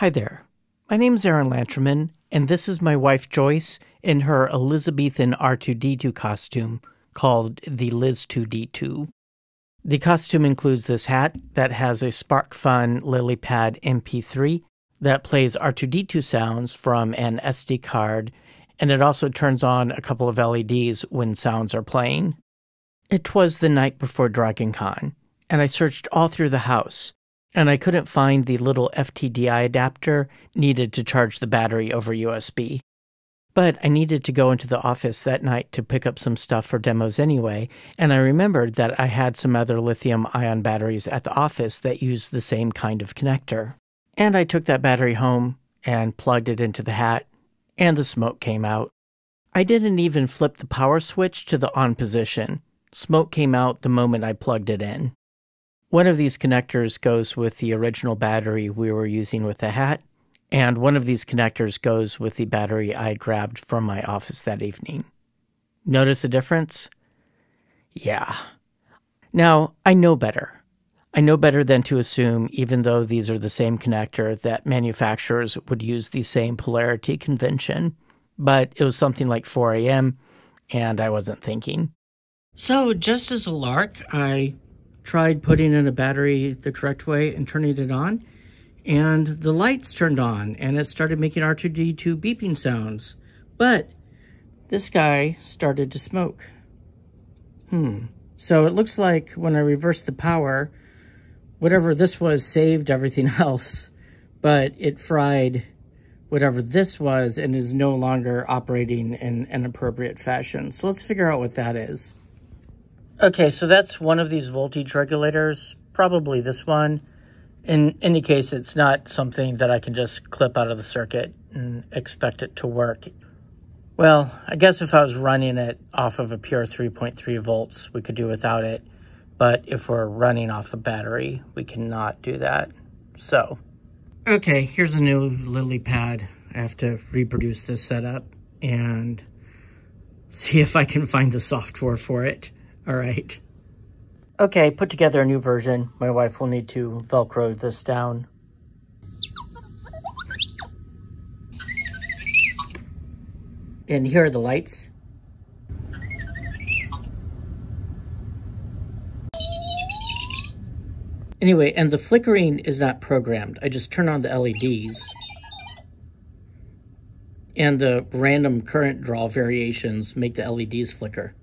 Hi there. My name's Aaron Lanterman, and this is my wife Joyce in her Elizabethan R2-D2 costume called the Liz2D2. The costume includes this hat that has a SparkFun LilyPad MP3 that plays R2-D2 sounds from an SD card, and it also turns on a couple of LEDs when sounds are playing. It was the night before DragonCon, and I searched all through the house, and I couldn't find the little FTDI adapter needed to charge the battery over USB. But I needed to go into the office that night to pick up some stuff for demos anyway, and I remembered that I had some other lithium-ion batteries at the office that used the same kind of connector. And I took that battery home and plugged it into the hat, and the smoke came out. I didn't even flip the power switch to the on position. Smoke came out the moment I plugged it in. One of these connectors goes with the original battery we were using with the hat, and one of these connectors goes with the battery I grabbed from my office that evening. Notice a difference? Yeah. Now, I know better. I know better than to assume, even though these are the same connector, that manufacturers would use the same polarity convention. But it was something like 4 a.m., and I wasn't thinking. So, just as a lark, I tried putting in a battery the correct way and turning it on, and the lights turned on, and it started making R2-D2 beeping sounds. But this guy started to smoke. So it looks like when I reversed the power, whatever this was saved everything else, but it fried whatever this was and is no longer operating in an appropriate fashion. So let's figure out what that is. Okay, so that's one of these voltage regulators, probably this one. In any case, it's not something that I can just clip out of the circuit and expect it to work. Well, I guess if I was running it off of a pure 3.3 volts, we could do without it. But if we're running off a battery, we cannot do that. So, okay, here's a new LilyPad. I have to reproduce this setup and see if I can find the software for it. All right. Okay, put together a new version. My wife will need to Velcro this down. And here are the lights. Anyway, and the flickering is not programmed. I just turn on the LEDs. And the random current draw variations make the LEDs flicker.